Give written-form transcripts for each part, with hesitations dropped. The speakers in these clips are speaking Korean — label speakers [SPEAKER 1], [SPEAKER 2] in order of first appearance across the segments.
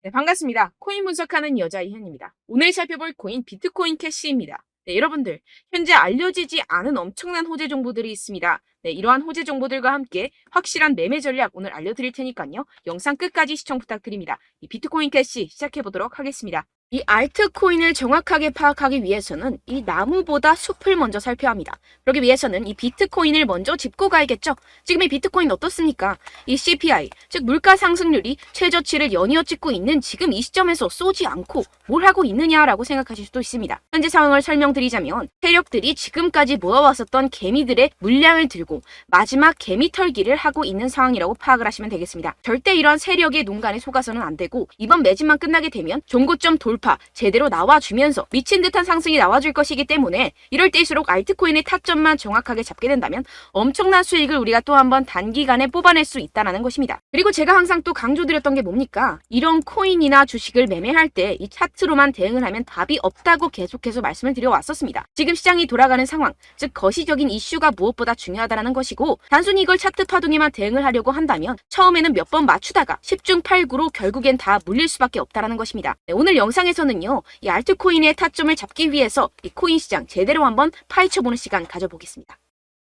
[SPEAKER 1] 네, 반갑습니다. 코인 분석하는 여자 이현입니다. 오늘 살펴볼 코인 비트코인 캐시입니다. 네, 여러분들, 현재 알려지지 않은 엄청난 호재 정보들이 있습니다. 네, 이러한 호재 정보들과 함께 확실한 매매 전략 오늘 알려드릴 테니까요. 영상 끝까지 시청 부탁드립니다. 이 비트코인 캐시 시작해보도록 하겠습니다. 이 알트코인을 정확하게 파악하기 위해서는 이 나무보다 숲을 먼저 살펴야 합니다. 그러기 위해서는 이 비트코인을 먼저 짚고 가야겠죠. 지금 이 비트코인 어떻습니까? 이 CPI, 즉 물가 상승률이 최저치를 연이어 찍고 있는 지금 이 시점에서 쏘지 않고 뭘 하고 있느냐라고 생각하실 수도 있습니다. 현재 상황을 설명드리자면 세력들이 지금까지 모아왔었던 개미들의 물량을 들고 마지막 개미 털기를 하고 있는 상황이라고 파악을 하시면 되겠습니다. 절대 이런 세력의 농간에 속아서는 안 되고 이번 매집만 끝나게 되면 종고점 돌파 제대로 나와주면서 미친 듯한 상승이 나와줄 것이기 때문에 이럴 때일수록 알트코인의 타점만 정확하게 잡게 된다면 엄청난 수익을 우리가 또 한번 단기간에 뽑아낼 수 있다는 것입니다. 그리고 제가 항상 또 강조드렸던 게 뭡니까? 이런 코인이나 주식을 매매할 때 이 차트로만 대응을 하면 답이 없다고 계속해서 말씀을 드려왔었습니다. 지금 시장이 돌아가는 상황, 즉 거시적인 이슈가 무엇보다 중요하다는 것이고 단순히 이걸 차트 파동에만 대응을 하려고 한다면 처음에는 몇 번 맞추다가 10중 8구로 결국엔 다 물릴 수밖에 없다는 것입니다. 네, 오늘 영상에서는요, 이 알트코인의 타점을 잡기 위해서 이 코인 시장 제대로 한번 파헤쳐보는 시간 가져보겠습니다.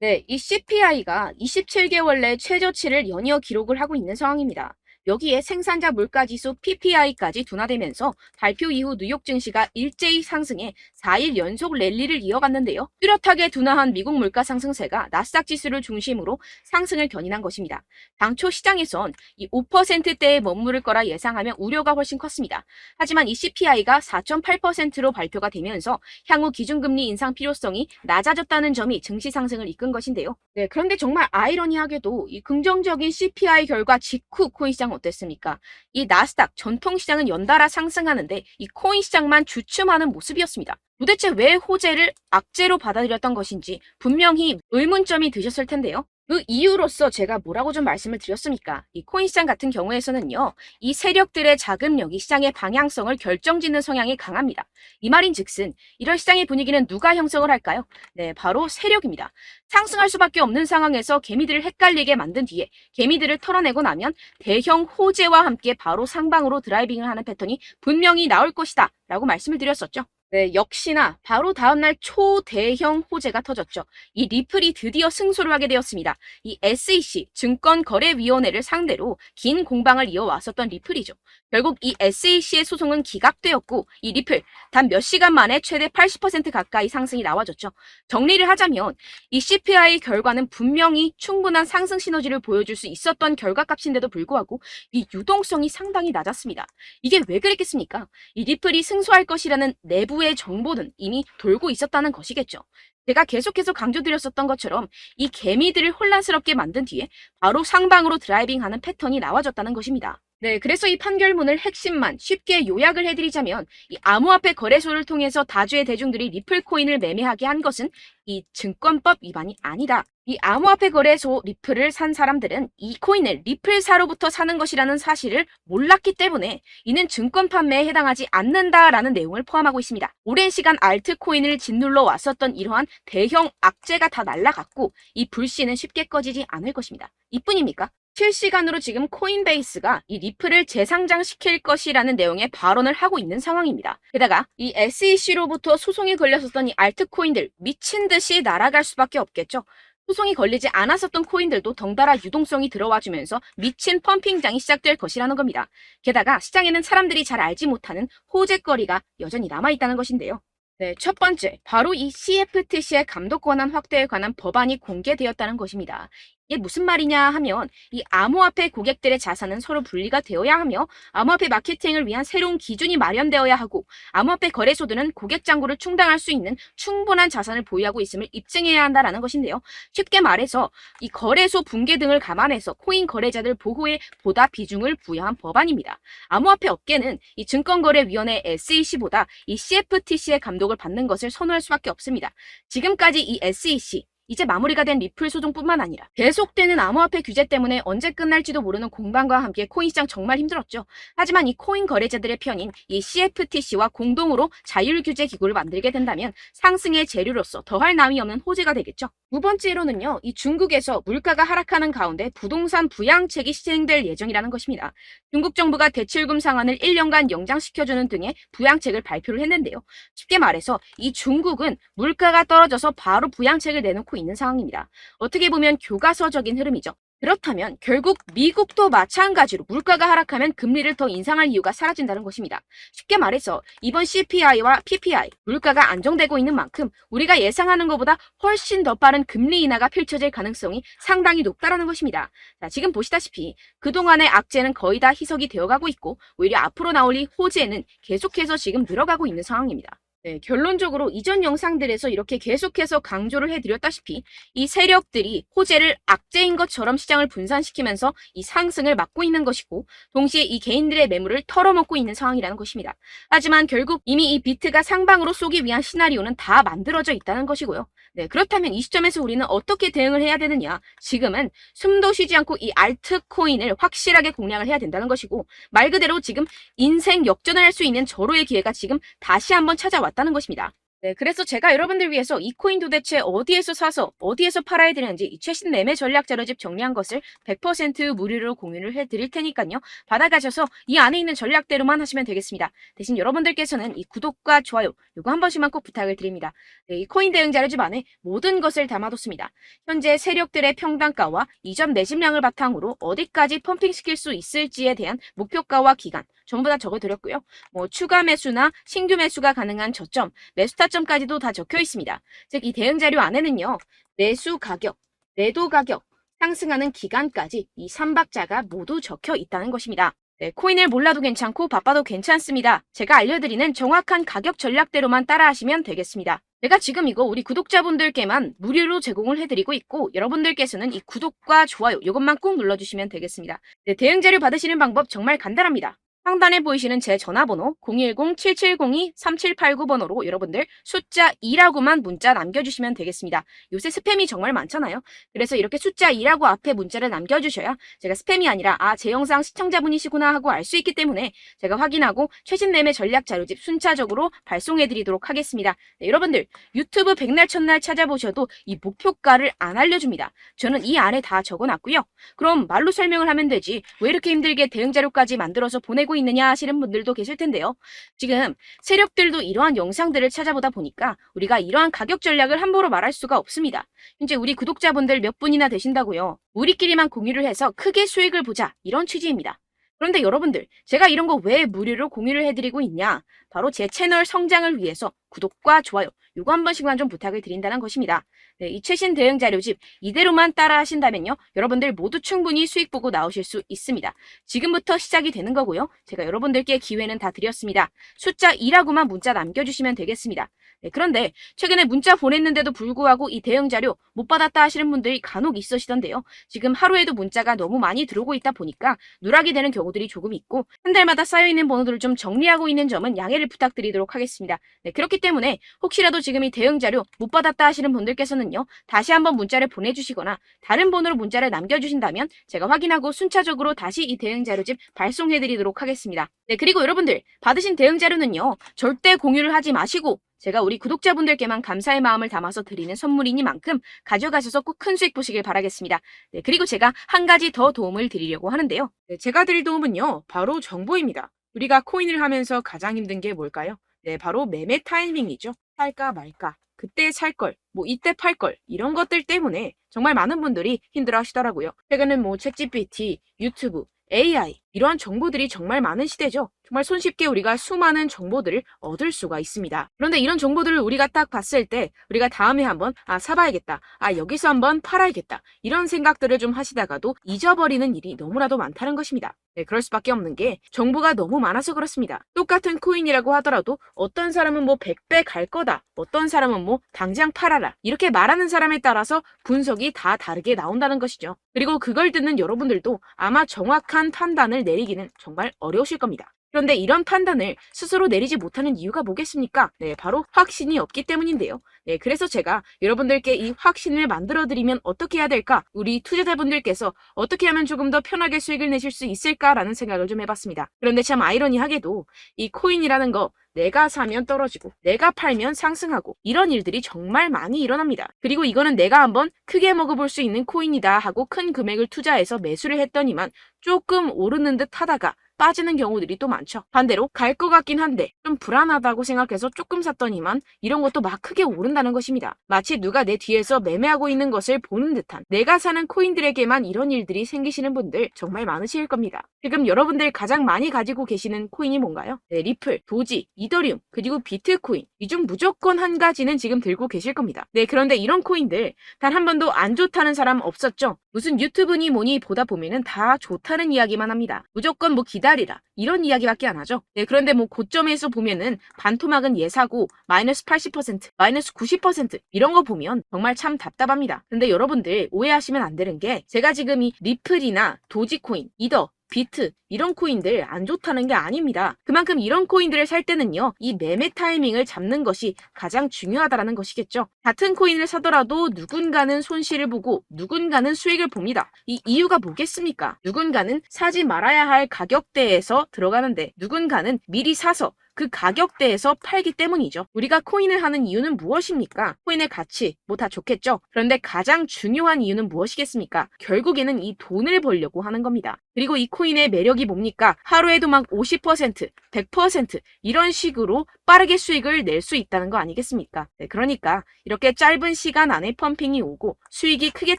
[SPEAKER 1] 네, 이 CPI가 27개월 내 최저치를 연이어 기록을 하고 있는 상황입니다. 여기에 생산자 물가지수 PPI까지 둔화되면서 발표 이후 뉴욕 증시가 일제히 상승해 4일 연속 랠리를 이어갔는데요. 뚜렷하게 둔화한 미국 물가 상승세가 나스닥 지수를 중심으로 상승을 견인한 것입니다. 당초 시장에선 이 5%대에 머무를 거라 예상하며 우려가 훨씬 컸습니다. 하지만 이 CPI가 4.8%로 발표가 되면서 향후 기준금리 인상 필요성이 낮아졌다는 점이 증시 상승을 이끈 것인데요. 네, 그런데 정말 아이러니하게도 이 긍정적인 CPI 결과 직후 코인 시장 어땠습니까? 이 나스닥 전통시장은 연달아 상승하는데 이 코인 시장만 주춤하는 모습이었습니다. 도대체 왜 호재를 악재로 받아들였던 것인지 분명히 의문점이 드셨을 텐데요. 그 이유로서 제가 뭐라고 좀 말씀을 드렸습니까? 이 코인 시장 같은 경우에서는요, 이 세력들의 자금력이 시장의 방향성을 결정짓는 성향이 강합니다. 이 말인 즉슨 이런 시장의 분위기는 누가 형성을 할까요? 네, 바로 세력입니다. 상승할 수밖에 없는 상황에서 개미들을 헷갈리게 만든 뒤에 개미들을 털어내고 나면 대형 호재와 함께 바로 상방으로 드라이빙을 하는 패턴이 분명히 나올 것이다 라고 말씀을 드렸었죠. 네, 역시나 바로 다음날 초대형 호재가 터졌죠. 이 리플이 드디어 승소를 하게 되었습니다. 이 SEC 증권거래위원회를 상대로 긴 공방을 이어왔었던 리플이죠. 결국 이 SEC의 소송은 기각되었고 이 리플 단 몇 시간 만에 최대 80% 가까이 상승이 나와졌죠. 정리를 하자면 이 CPI 결과는 분명히 충분한 상승 시너지를 보여줄 수 있었던 결과값인데도 불구하고 이 유동성이 상당히 낮았습니다. 이게 왜 그랬겠습니까? 이 리플이 승소할 것이라는 내부의 정보는 이미 돌고 있었다는 것이겠죠. 제가 계속해서 강조드렸었던 것처럼 이 개미들을 혼란스럽게 만든 뒤에 바로 상방으로 드라이빙하는 패턴이 나와졌다는 것입니다. 네, 그래서 이 판결문을 핵심만 쉽게 요약을 해드리자면 이 암호화폐 거래소를 통해서 다주의 대중들이 리플 코인을 매매하게 한 것은 이 증권법 위반이 아니다. 이 암호화폐 거래소 리플을 산 사람들은 이 코인을 리플사로부터 사는 것이라는 사실을 몰랐기 때문에 이는 증권 판매에 해당하지 않는다라는 내용을 포함하고 있습니다. 오랜 시간 알트코인을 짓눌러 왔었던 이러한 대형 악재가 다 날아갔고 이 불씨는 쉽게 꺼지지 않을 것입니다. 이뿐입니까? 실시간으로 지금 코인베이스가 이 리플을 재상장시킬 것이라는 내용의 발언을 하고 있는 상황입니다. 게다가 이 SEC로부터 소송이 걸렸었던 이 알트코인들 미친 듯이 날아갈 수밖에 없겠죠. 소송이 걸리지 않았었던 코인들도 덩달아 유동성이 들어와주면서 미친 펌핑장이 시작될 것이라는 겁니다. 게다가 시장에는 사람들이 잘 알지 못하는 호재거리가 여전히 남아있다는 것인데요. 네, 첫 번째, 바로 이 CFTC의 감독 권한 확대에 관한 법안이 공개되었다는 것입니다. 이게 무슨 말이냐 하면 이 암호화폐 고객들의 자산은 서로 분리가 되어야 하며 암호화폐 마케팅을 위한 새로운 기준이 마련되어야 하고 암호화폐 거래소들은 고객 잔고를 충당할 수 있는 충분한 자산을 보유하고 있음을 입증해야 한다라는 것인데요. 쉽게 말해서 이 거래소 붕괴 등을 감안해서 코인 거래자들 보호에 보다 비중을 부여한 법안입니다. 암호화폐 업계는 이 증권거래위원회 SEC보다 이 CFTC의 감독을 받는 것을 선호할 수밖에 없습니다. 지금까지 이 SEC 이제 마무리가 된 리플 소송뿐만 아니라 계속되는 암호화폐 규제 때문에 언제 끝날지도 모르는 공방과 함께 코인 시장 정말 힘들었죠. 하지만 이 코인 거래자들의 편인 이 CFTC와 공동으로 자율규제 기구를 만들게 된다면 상승의 재료로서 더할 나위 없는 호재가 되겠죠. 두 번째로는요, 이 중국에서 물가가 하락하는 가운데 부동산 부양책이 시행될 예정이라는 것입니다. 중국 정부가 대출금 상환을 1년간 연장시켜주는 등의 부양책을 발표를 했는데요. 쉽게 말해서 이 중국은 물가가 떨어져서 바로 부양책을 내놓고 있는 상황입니다. 어떻게 보면 교과서적인 흐름이죠. 그렇다면 결국 미국도 마찬가지로 물가가 하락하면 금리를 더 인상할 이유가 사라진다는 것입니다. 쉽게 말해서 이번 CPI와 PPI, 물가가 안정되고 있는 만큼 우리가 예상하는 것보다 훨씬 더 빠른 금리 인하가 펼쳐질 가능성이 상당히 높다는 것입니다. 자, 지금 보시다시피 그동안의 악재는 거의 다 희석이 되어가고 있고 오히려 앞으로 나올 이 호재는 계속해서 지금 늘어가고 있는 상황입니다. 네, 결론적으로 이전 영상들에서 이렇게 계속해서 강조를 해드렸다시피 이 세력들이 호재를 악재인 것처럼 시장을 분산시키면서 이 상승을 막고 있는 것이고 동시에 이 개인들의 매물을 털어먹고 있는 상황이라는 것입니다. 하지만 결국 이미 이 비트가 상방으로 쏘기 위한 시나리오는 다 만들어져 있다는 것이고요. 네, 그렇다면 이 시점에서 우리는 어떻게 대응을 해야 되느냐? 지금은 숨도 쉬지 않고 이 알트코인을 확실하게 공략을 해야 된다는 것이고 말 그대로 지금 인생 역전을 할 수 있는 절호의 기회가 지금 다시 한번 찾아왔다는 것입니다. 네, 그래서 제가 여러분들 위해서 이 코인 도대체 어디에서 사서 어디에서 팔아야 되는지 이 최신 매매 전략 자료집 정리한 것을 100% 무료로 공유를 해드릴 테니까요. 받아가셔서 이 안에 있는 전략대로만 하시면 되겠습니다. 대신 여러분들께서는 이 구독과 좋아요 요거 한 번씩만 꼭 부탁을 드립니다. 네, 이 코인 대응 자료집 안에 모든 것을 담아뒀습니다. 현재 세력들의 평단가와 이전 매집량을 바탕으로 어디까지 펌핑시킬 수 있을지에 대한 목표가와 기간 전부 다 적어드렸고요. 추가 매수나 신규 매수가 가능한 저점, 매수 타점까지도 다 적혀 있습니다. 즉, 이 대응 자료 안에는요, 매수 가격, 매도 가격, 상승하는 기간까지 이 3박자가 모두 적혀 있다는 것입니다. 네, 코인을 몰라도 괜찮고 바빠도 괜찮습니다. 제가 알려드리는 정확한 가격 전략대로만 따라하시면 되겠습니다. 제가 지금 이거 우리 구독자분들께만 무료로 제공을 해드리고 있고 여러분들께서는 이 구독과 좋아요 이것만 꼭 눌러주시면 되겠습니다. 네, 대응 자료 받으시는 방법 정말 간단합니다. 상단에 보이시는 제 전화번호 010-7702-3789번호로 여러분들 숫자 2라고만 문자 남겨주시면 되겠습니다. 요새 스팸이 정말 많잖아요. 그래서 이렇게 숫자 2라고 앞에 문자를 남겨주셔야 제가 스팸이 아니라 제 영상 시청자분이시구나 하고 알 수 있기 때문에 제가 확인하고 최신 매매 전략 자료집 순차적으로 발송해드리도록 하겠습니다. 네, 여러분들 유튜브 백날 첫날 찾아보셔도 이 목표가를 안 알려줍니다. 저는 이 안에 다 적어놨고요. 그럼 말로 설명을 하면 되지 왜 이렇게 힘들게 대응 자료까지 만들어서 보내고 있느냐 하시는 분들도 계실 텐데요. 지금 세력들도 이러한 영상들을 찾아보다 보니까 우리가 이러한 가격 전략을 함부로 말할 수가 없습니다. 현재 우리 구독자분들 몇 분이나 되신다고요. 우리끼리만 공유를 해서 크게 수익을 보자 이런 취지입니다. 그런데 여러분들 제가 이런 거 왜 무료로 공유를 해드리고 있냐? 바로 제 채널 성장을 위해서 구독과 좋아요 요거 한 번씩만 좀 부탁을 드린다는 것입니다. 네, 이 최신 대응 자료집 이대로만 따라 하신다면요. 여러분들 모두 충분히 수익 보고 나오실 수 있습니다. 지금부터 시작이 되는 거고요. 제가 여러분들께 기회는 다 드렸습니다. 숫자 2라고만 문자 남겨주시면 되겠습니다. 네, 그런데 최근에 문자 보냈는데도 불구하고 이 대응 자료 못 받았다 하시는 분들이 간혹 있으시던데요. 지금 하루에도 문자가 너무 많이 들어오고 있다 보니까 누락이 되는 경우들이 조금 있고 한 달마다 쌓여있는 번호들을 좀 정리하고 있는 점은 양해를 부탁드리도록 하겠습니다. 네, 그렇기 때문에 혹시라도 지금 이 대응 자료 못 받았다 하시는 분들께서는요. 다시 한번 문자를 보내주시거나 다른 번호로 문자를 남겨주신다면 제가 확인하고 순차적으로 다시 이 대응 자료집 발송해드리도록 하겠습니다. 네, 그리고 여러분들 받으신 대응 자료는요. 절대 공유를 하지 마시고 제가 우리 구독자분들께만 감사의 마음을 담아서 드리는 선물이니만큼 가져가셔서 꼭 큰 수익 보시길 바라겠습니다. 네, 그리고 제가 한 가지 더 도움을 드리려고 하는데요. 네, 제가 드릴 도움은요. 바로 정보입니다. 우리가 코인을 하면서 가장 힘든 게 뭘까요? 네, 바로 매매 타이밍이죠. 살까 말까, 그때 살 걸, 이때 팔 걸, 이런 것들 때문에 정말 많은 분들이 힘들어 하시더라고요. 최근은 챗GPT, 유튜브, AI, 이러한 정보들이 정말 많은 시대죠. 정말 손쉽게 우리가 수많은 정보들을 얻을 수가 있습니다. 그런데 이런 정보들을 우리가 딱 봤을 때 우리가 다음에 한번 사봐야겠다. 여기서 한번 팔아야겠다. 이런 생각들을 좀 하시다가도 잊어버리는 일이 너무나도 많다는 것입니다. 네, 그럴 수밖에 없는 게 정보가 너무 많아서 그렇습니다. 똑같은 코인이라고 하더라도 어떤 사람은 100배 갈 거다. 어떤 사람은 당장 팔아라. 이렇게 말하는 사람에 따라서 분석이 다 다르게 나온다는 것이죠. 그리고 그걸 듣는 여러분들도 아마 정확한 판단을 내리기는 정말 어려우실 겁니다. 그런데 이런 판단을 스스로 내리지 못하는 이유가 뭐겠습니까? 네, 바로 확신이 없기 때문인데요. 네, 그래서 제가 여러분들께 이 확신을 만들어드리면 어떻게 해야 될까? 우리 투자자분들께서 어떻게 하면 조금 더 편하게 수익을 내실 수 있을까라는 생각을 좀 해봤습니다. 그런데 참 아이러니하게도 이 코인이라는 거 내가 사면 떨어지고 내가 팔면 상승하고 이런 일들이 정말 많이 일어납니다. 그리고 이거는 내가 한번 크게 먹어볼 수 있는 코인이다 하고 큰 금액을 투자해서 매수를 했더니만 조금 오르는 듯 하다가 빠지는 경우들이 또 많죠. 반대로 갈 것 같긴 한데 좀 불안하다고 생각해서 조금 샀더니만 이런 것도 막 크게 오른다는 것입니다. 마치 누가 내 뒤에서 매매하고 있는 것을 보는 듯한, 내가 사는 코인들에게만 이런 일들이 생기시는 분들 정말 많으실 겁니다. 지금 여러분들 가장 많이 가지고 계시는 코인이 뭔가요? 네, 리플, 도지, 이더리움, 그리고 비트코인. 이 중 무조건 한 가지는 지금 들고 계실 겁니다. 네, 그런데 이런 코인들 단 한 번도 안 좋다는 사람 없었죠? 무슨 유튜브니 뭐니 보다 보면은 다 좋다는 이야기만 합니다. 무조건 뭐 기다리라 이런 이야기밖에 안 하죠. 네, 그런데 뭐 고점에서 보면은 반토막은 예사고 마이너스 80%, 마이너스 90% 이런 거 보면 정말 참 답답합니다. 근데 여러분들 오해하시면 안 되는 게, 제가 지금 이 리플이나 도지코인, 이더, 비트 이런 코인들 안 좋다는 게 아닙니다. 그만큼 이런 코인들을 살 때는요, 이 매매 타이밍을 잡는 것이 가장 중요하다는 것이겠죠. 같은 코인을 사더라도 누군가는 손실을 보고 누군가는 수익을 봅니다. 이 이유가 뭐겠습니까? 누군가는 사지 말아야 할 가격대에서 들어가는데 누군가는 미리 사서 그 가격대에서 팔기 때문이죠. 우리가 코인을 하는 이유는 무엇입니까? 코인의 가치, 뭐 다 좋겠죠? 그런데 가장 중요한 이유는 무엇이겠습니까? 결국에는 이 돈을 벌려고 하는 겁니다. 그리고 이 코인의 매력이 뭡니까? 하루에도 막 50%, 100% 이런 식으로 빠르게 수익을 낼 수 있다는 거 아니겠습니까? 네, 그러니까 이렇게 짧은 시간 안에 펌핑이 오고 수익이 크게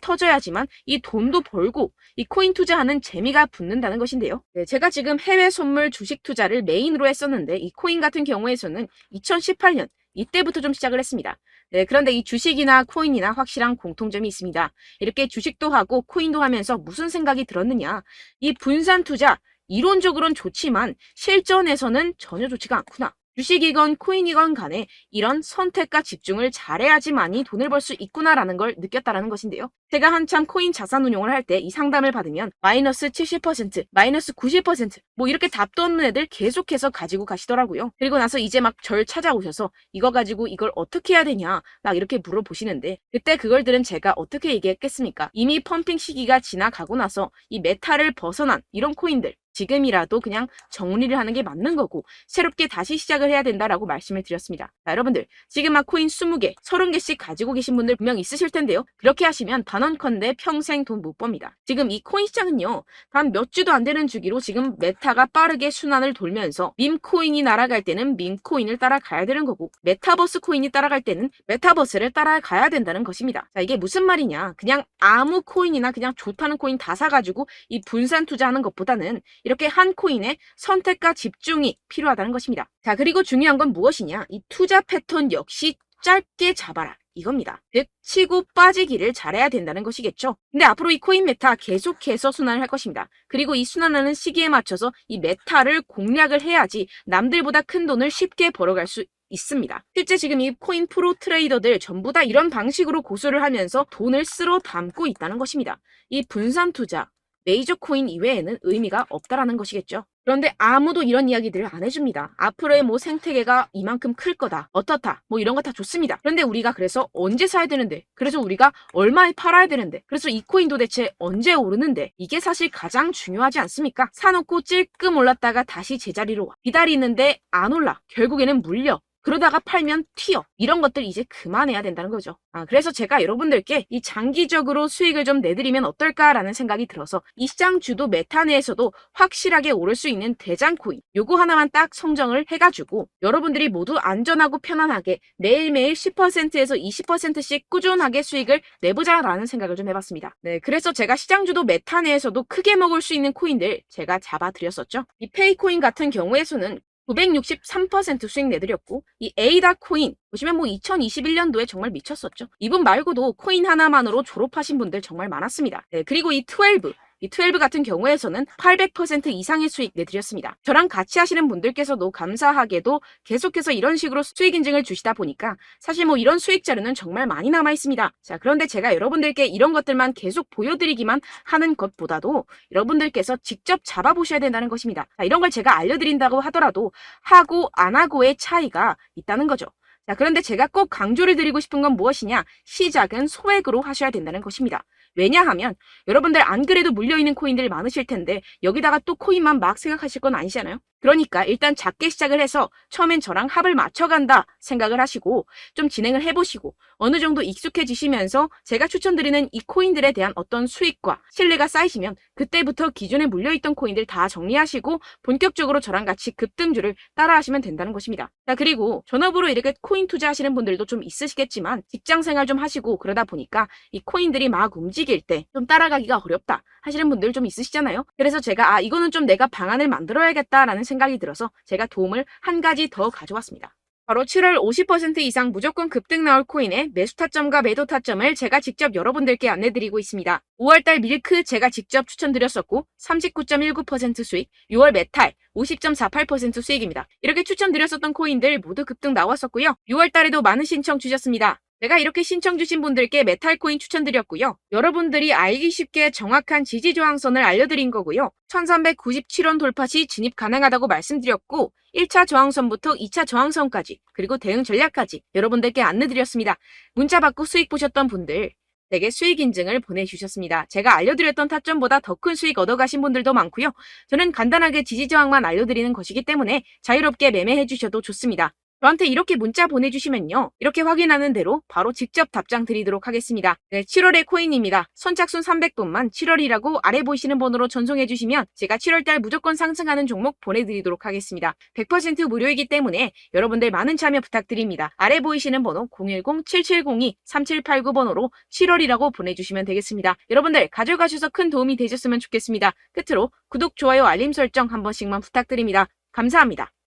[SPEAKER 1] 터져야지만 이 돈도 벌고 이 코인 투자하는 재미가 붙는다는 것인데요. 네, 제가 지금 해외 선물 주식 투자를 메인으로 했었는데 이 코인 같은 경우에서는 2018년 이때부터 좀 시작을 했습니다. 네, 그런데 이 주식이나 코인이나 확실한 공통점이 있습니다. 이렇게 주식도 하고 코인도 하면서 무슨 생각이 들었느냐? 이 분산 투자, 이론적으로는 좋지만 실전에서는 전혀 좋지가 않구나. 주식이건 코인이건 간에 이런 선택과 집중을 잘해야지만이 돈을 벌 수 있구나라는 걸 느꼈다라는 것인데요. 제가 한참 코인 자산 운용을 할 때 이 상담을 받으면 마이너스 70%, 마이너스 90% 뭐 이렇게 답도 없는 애들 계속해서 가지고 가시더라고요. 그리고 나서 이제 막 절 찾아오셔서 이거 가지고 이걸 어떻게 해야 되냐 막 이렇게 물어보시는데, 그때 그걸 들은 제가 어떻게 얘기했겠습니까? 이미 펌핑 시기가 지나가고 나서 이 메타를 벗어난 이런 코인들 지금이라도 그냥 정리를 하는 게 맞는 거고 새롭게 다시 시작을 해야 된다라고 말씀을 드렸습니다. 자, 여러분들 지금 막 코인 20개, 30개씩 가지고 계신 분들 분명 있으실 텐데요. 그렇게 하시면 단언컨대 평생 돈 못 법니다. 지금 이 코인 시장은요, 단 몇 주도 안 되는 주기로 지금 메타가 빠르게 순환을 돌면서 밈코인이 날아갈 때는 밈코인을 따라가야 되는 거고 메타버스 코인이 따라갈 때는 메타버스를 따라가야 된다는 것입니다. 자, 이게 무슨 말이냐? 그냥 아무 코인이나 그냥 좋다는 코인 다 사가지고 이 분산 투자하는 것보다는 이렇게 한 코인에 선택과 집중이 필요하다는 것입니다. 자, 그리고 중요한 건 무엇이냐? 이 투자 패턴 역시 짧게 잡아라. 이겁니다. 즉 치고 빠지기를 잘해야 된다는 것이겠죠. 근데 앞으로 이 코인 메타 계속해서 순환을 할 것입니다. 그리고 이 순환하는 시기에 맞춰서 이 메타를 공략을 해야지 남들보다 큰 돈을 쉽게 벌어갈 수 있습니다. 실제 지금 이 코인 프로 트레이더들 전부 다 이런 방식으로 고수를 하면서 돈을 쓸어 담고 있다는 것입니다. 이 분산 투자, 메이저 코인 이외에는 의미가 없다라는 것이겠죠. 그런데 아무도 이런 이야기들을 안 해줍니다. 앞으로의 뭐 생태계가 이만큼 클 거다, 어떻다, 뭐 이런 거 다 좋습니다. 그런데 우리가 그래서 언제 사야 되는데, 그래서 우리가 얼마에 팔아야 되는데, 그래서 이 코인 도대체 언제 오르는데, 이게 사실 가장 중요하지 않습니까? 사놓고 찔끔 올랐다가 다시 제자리로 와. 기다리는데 안 올라. 결국에는 물려. 그러다가 팔면 튀어. 이런 것들 이제 그만해야 된다는 거죠. 그래서 제가 여러분들께 이 장기적으로 수익을 좀 내드리면 어떨까라는 생각이 들어서 이 시장 주도 메타 내에서도 확실하게 오를 수 있는 대장 코인 요거 하나만 딱 선정을 해가지고 여러분들이 모두 안전하고 편안하게 매일매일 10%에서 20%씩 꾸준하게 수익을 내보자라는 생각을 좀 해봤습니다. 네, 그래서 제가 시장 주도 메타 내에서도 크게 먹을 수 있는 코인들 제가 잡아드렸었죠. 이 페이코인 같은 경우에서는 963% 수익 내드렸고, 이 에이다 코인 보시면 뭐 2021년도에 정말 미쳤었죠. 이분 말고도 코인 하나만으로 졸업하신 분들 정말 많았습니다. 네, 그리고 이 12 이 12 같은 경우에서는 800% 이상의 수익 내드렸습니다. 저랑 같이 하시는 분들께서도 감사하게도 계속해서 이런 식으로 수익 인증을 주시다 보니까 사실 뭐 이런 수익 자료는 정말 많이 남아 있습니다. 자, 그런데 제가 여러분들께 이런 것들만 계속 보여드리기만 하는 것보다도 여러분들께서 직접 잡아보셔야 된다는 것입니다. 자, 이런 걸 제가 알려드린다고 하더라도 하고 안 하고의 차이가 있다는 거죠. 자, 그런데 제가 꼭 강조를 드리고 싶은 건 무엇이냐? 시작은 소액으로 하셔야 된다는 것입니다. 왜냐하면 여러분들 안 그래도 물려있는 코인들 많으실 텐데 여기다가 또 코인만 막 생각하실 건 아니잖아요. 그러니까 일단 작게 시작을 해서 처음엔 저랑 합을 맞춰간다 생각을 하시고 좀 진행을 해보시고 어느 정도 익숙해지시면서 제가 추천드리는 이 코인들에 대한 어떤 수익과 신뢰가 쌓이시면 그때부터 기존에 물려있던 코인들 다 정리하시고 본격적으로 저랑 같이 급등주를 따라하시면 된다는 것입니다. 자, 그리고 전업으로 이렇게 코인 투자하시는 분들도 좀 있으시겠지만 직장 생활 좀 하시고 그러다 보니까 이 코인들이 막 움직일 때 좀 따라가기가 어렵다 하시는 분들 좀 있으시잖아요. 그래서 제가 이거는 좀 내가 방안을 만들어야겠다라는 생각이 들어서 제가 도움을 한 가지 더 가져왔습니다. 바로 7월 50% 이상 무조건 급등 나올 코인의 매수 타점과 매도 타점을 제가 직접 여러분들께 안내드리고 있습니다. 5월달 밀크 제가 직접 추천드렸었고 39.19% 수익, 6월 메탈 50.48% 수익입니다. 이렇게 추천드렸었던 코인들 모두 급등 나왔었고요. 6월달에도 많은 신청 주셨습니다. 제가 이렇게 신청 주신 분들께 메탈 코인 추천드렸고요. 여러분들이 알기 쉽게 정확한 지지 저항선을 알려드린 거고요. 1397원 돌파 시 진입 가능하다고 말씀드렸고 1차 저항선부터 2차 저항선까지 그리고 대응 전략까지 여러분들께 안내드렸습니다. 문자 받고 수익 보셨던 분들 내게 수익 인증을 보내주셨습니다. 제가 알려드렸던 타점보다 더 큰 수익 얻어가신 분들도 많고요. 저는 간단하게 지지 저항만 알려드리는 것이기 때문에 자유롭게 매매해 주셔도 좋습니다. 저한테 이렇게 문자 보내주시면요. 이렇게 확인하는 대로 바로 직접 답장 드리도록 하겠습니다. 네, 7월의 코인입니다. 선착순 300분만 7월이라고 아래 보이시는 번호로 전송해 주시면 제가 7월달 무조건 상승하는 종목 보내드리도록 하겠습니다. 100% 무료이기 때문에 여러분들 많은 참여 부탁드립니다. 아래 보이시는 번호 010-7702-3789번호로 7월이라고 보내주시면 되겠습니다. 여러분들 가져가셔서 큰 도움이 되셨으면 좋겠습니다. 끝으로 구독, 좋아요, 알림 설정 한 번씩만 부탁드립니다. 감사합니다.